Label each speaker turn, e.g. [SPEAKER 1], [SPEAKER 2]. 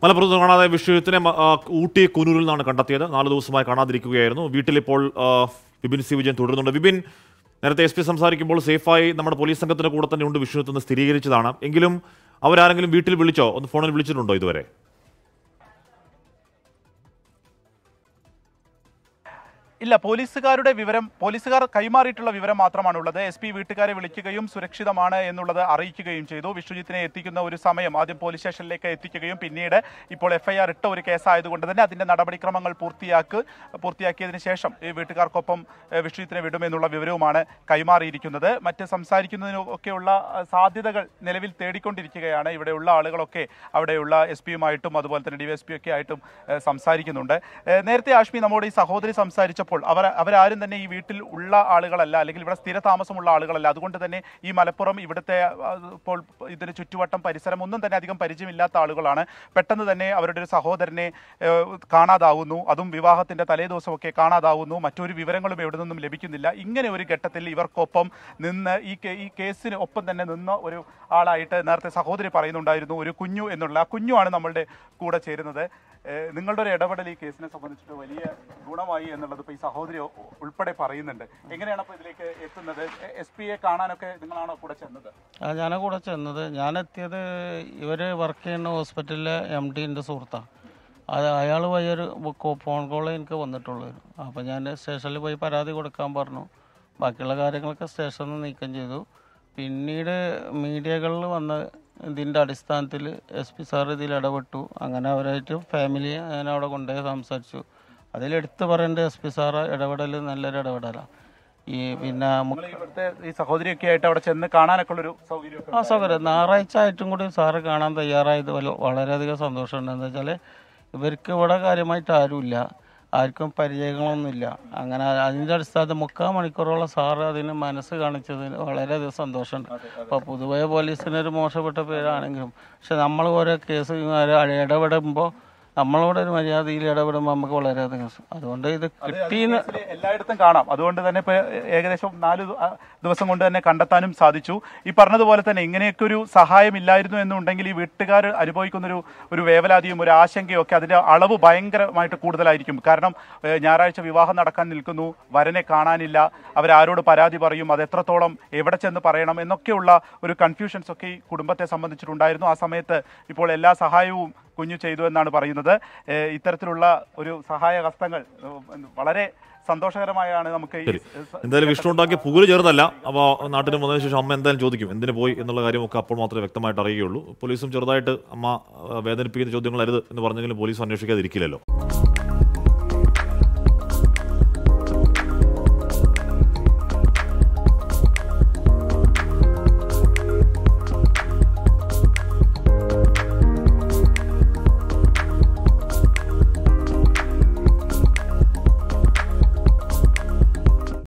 [SPEAKER 1] മലപ്പുറത്ത് കാണാതെ വിഷയത്തിനെ ഊട്ടി കൂനൂരിൽ നിന്നാണ് കണ്ടെത്തിയത്. 4 ദിവസമായി കാണാതിരിക്കുകയായിരുന്നു. വീട്ടിലിപ്പോൾ വിപിൻ സി വിജയൻ തുടരുന്നുണ്ട്. വിപിൻ, നേരത്തെ SP സംസാരിക്കുമ്പോൾ സേഫായി നമ്മുടെ പോലീസ് സംഘത്തിന്റെ കൂടെ തന്നെ ഉണ്ട് വിഷയത്തിൽ സ്ഥിരീകരിച്ചതാണ്. എങ്കിലും അവരാരെങ്കിലും വീട്ടിൽ വിളിച്ചോ, ഒന്ന് ഫോണിൽ വിളിച്ചിട്ടുണ്ടോ ഇതുവരെ?
[SPEAKER 2] ഇല്ല, പോലീസുകാർ കൈമാറിയിട്ടുള്ള വിവരം മാത്രമാണുള്ളത്. SP വീട്ടുകാരെ വിളിക്കുകയും സുരക്ഷിതമാണ് എന്നുള്ളത് അറിയിക്കുകയും ചെയ്തു. വിശ്വജിത്തിനെ എത്തിക്കുന്ന ഒരു സമയം ആദ്യം പോലീസ് സ്റ്റേഷനിലേക്ക് എത്തിക്കുകയും പിന്നീട് ഇപ്പോൾ FIR ഇട്ട ഒരു കേസായതുകൊണ്ട് തന്നെ അതിന്റെ നടപടിക്രമങ്ങൾ പൂർത്തിയാക്കിയതിനു ശേഷം ഈ വീട്ടുകാർക്കൊപ്പം വിശ്വജിത്തിനെ വിടുമെന്നുള്ള വിവരവുമാണ് കൈമാറിയിരിക്കുന്നത്. മറ്റ് സംസാരിക്കുന്നതിനൊക്കെയുള്ള സാധ്യതകൾ നിലവിൽ തേടിക്കൊണ്ടിരിക്കുകയാണ്. ഇവിടെയുള്ള ആളുകളൊക്കെ അവിടെയുള്ള SP-യുമായിട്ടും അതുപോലെ തന്നെ DYSP ഒക്കെ ആയിട്ടും സംസാരിക്കുന്നുണ്ട്. നേരത്തെ ആഷ്മി നമ്മോട് ഈ സഹോദരി സംസാരിച്ചപ്പോൾ അവരാരും തന്നെ ഈ വീട്ടിൽ ഉള്ള ആളുകളല്ല, അല്ലെങ്കിൽ ഇവിടെ സ്ഥിര താമസമുള്ള ആളുകളല്ല. അതുകൊണ്ട് തന്നെ ഈ മലപ്പുറം ഇവിടുത്തെ ഇപ്പോൾ ഇതിന് ചുറ്റുവട്ടം പരിസരം ഒന്നും തന്നെ അധികം പരിചയമില്ലാത്ത ആളുകളാണ്. പെട്ടെന്ന് തന്നെ അവരുടെ ഒരു സഹോദരനെ കാണാതാവുന്നു, അതും വിവാഹത്തിന്റെ തലേ ദിവസമൊക്കെ കാണാതാവുന്നു. മറ്റൊരു വിവരങ്ങളും എവിടെ നിന്നും ലഭിക്കുന്നില്ല. ഇങ്ങനെ ഒരു ഘട്ടത്തിൽ ഇവർക്കൊപ്പം നിന്ന് ഈ കേസിന് ഒപ്പം തന്നെ നിന്ന ഒരു ആളായിട്ട് നേരത്തെ സഹോദരി പറയുന്നുണ്ടായിരുന്നു, ഒരു കുഞ്ഞു എന്നുള്ള ആ കുഞ്ഞുമാണ് നമ്മളുടെ കൂടെ ചേരുന്നത്. നിങ്ങളുടെ ഒരു ഇടപെടൽ ഈ കേസിനെ സംബന്ധിച്ചിട്ട് വലിയ ഗുണമായി എന്നുള്ളത് ഇപ്പോൾ ഈ സഹോദരി ഉൾപ്പെടെ പറയുന്നുണ്ട്. എങ്ങനെയാണ് അപ്പോൾ ഇതിലേക്ക് എത്തുന്നത്? SP-യെ കാണാനൊക്കെ നിങ്ങളാണോ കൂടെ ചെന്നത്?
[SPEAKER 3] ഞാനാണ് കൂടെ ചെന്നത്. ഞാൻ എത്തിയത് ഇവർ വർക്ക് ചെയ്യുന്ന ഹോസ്പിറ്റലിലെ MD-ൻ്റെ സുഹൃത്താണ്. അയാൾ വഴിയൊരു ഫോൺ കോൾ എനിക്ക് വന്നിട്ടുള്ളൂ. അപ്പോൾ ഞാൻ സ്റ്റേഷനിൽ പോയി പരാതി കൊടുക്കാൻ പറഞ്ഞു. ബാക്കിയുള്ള കാര്യങ്ങളൊക്കെ സ്റ്റേഷനിൽ നിന്ന് നീക്കം ചെയ്തു. പിന്നീട് മീഡിയകളിൽ വന്ന ഇതിൻ്റെ അടിസ്ഥാനത്തിൽ SP സാർ ഇതിൽ ഇടപെട്ടു. അങ്ങനെ അവരായിട്ട് ഫാമിലിയെ ഞാൻ അവിടെ കൊണ്ടുപോയി സംസാരിച്ചു. അതിലെടുത്ത് പറയേണ്ട SP സാറ് ഇടപെടൽ നല്ലൊരു ഇടപെടലാണ്. പിന്നെ
[SPEAKER 2] ഈ സഹോദരിയൊക്കെ ആയിട്ട് അവിടെ ചെന്ന് കാണാനൊക്കെ ഉള്ളൊരു
[SPEAKER 3] സൗകര്യം ഞായറാഴ്ച ആയിട്ടും കൂടി സാറ് കാണാൻ തയ്യാറായത് വളരെയധികം സന്തോഷമുണ്ട്. എന്താ വെച്ചാൽ ഇവർക്ക് ഇവിടെ കാര്യമായിട്ട് ആരുമില്ല, ആർക്കും പരിചയങ്ങളൊന്നുമില്ല. അങ്ങനെ അതിൻ്റെ അടിസ്ഥാനത്തിൽ 3/4 മണിക്കൂറോളം സാറ് അതിന് മനസ്സ് കാണിച്ചതിന് വളരെയധികം സന്തോഷമുണ്ട്. അപ്പോൾ പൊതുവേ പോലീസിനൊരു മോശപ്പെട്ട പേരാണെങ്കിലും പക്ഷെ നമ്മൾ ഓരോ കേസ് ഇടപെടുമ്പോൾ നമ്മളോട് ഒരു മര്യാദയിൽ ഇടപെടുമ്പോൾ നമുക്ക് വളരെയധികം അതുകൊണ്ട് ഇത് കിട്ടിയെന്ന്
[SPEAKER 2] എല്ലായിടത്തും കാണാം. അതുകൊണ്ട് തന്നെ ഇപ്പോൾ ഏകദേശം 4 ദിവസം കൊണ്ട് തന്നെ കണ്ടെത്താനും സാധിച്ചു. ഈ പറഞ്ഞതുപോലെ തന്നെ ഇങ്ങനെയൊക്കെ ഒരു സഹായം ഇല്ലായിരുന്നു എന്നുണ്ടെങ്കിൽ ഈ വീട്ടുകാർ അനുഭവിക്കുന്നൊരു വേവലാതിയും ഒരു ആശങ്കയും ഒക്കെ അതിൻ്റെ അളവ് ഭയങ്കരമായിട്ട് കൂടുതലായിരിക്കും. കാരണം ഞായറാഴ്ച വിവാഹം നടക്കാൻ നിൽക്കുന്നു, വരനെ കാണാനില്ല, അവരാരോട് പരാതി പറയും, അത് എത്രത്തോളം എവിടെ ചെന്ന് പറയണം എന്നൊക്കെയുള്ള ഒരു കൺഫ്യൂഷൻസ് ഒക്കെ ഈ കുടുംബത്തെ സംബന്ധിച്ചിട്ടുണ്ടായിരുന്നു. ആ സമയത്ത് ഇപ്പോൾ എല്ലാ സഹായവും കുഞ്ഞു ചെയ്തു എന്നാണ് പറയുന്നത്. ഇത്തരത്തിലുള്ള ഒരു സഹായ ഹസ്തങ്ങൾ വളരെ സന്തോഷകരമായാണ് നമുക്ക്.
[SPEAKER 1] എന്തായാലും വിഷ്ണു ഉണ്ടാക്കിയ പുകല് ചേർന്നല്ല. അപ്പോൾ നാട്ടിൽ വന്നതിന് ശേഷം അമ്മ എന്തായാലും ചോദിക്കും എന്തിനു പോയി എന്നുള്ള കാര്യമൊക്കെ അപ്പോൾ മാത്രമേ വ്യക്തമായിട്ട് അറിയുകയുള്ളൂ. പോലീസും ചെറുതായിട്ട് അമ്മ വേദനിപ്പിക്കുന്ന ചോദ്യങ്ങൾ അരുത് എന്ന് പറഞ്ഞെങ്കിലും പോലീസ് അന്വേഷിക്കാതിരിക്കില്ലല്ലോ.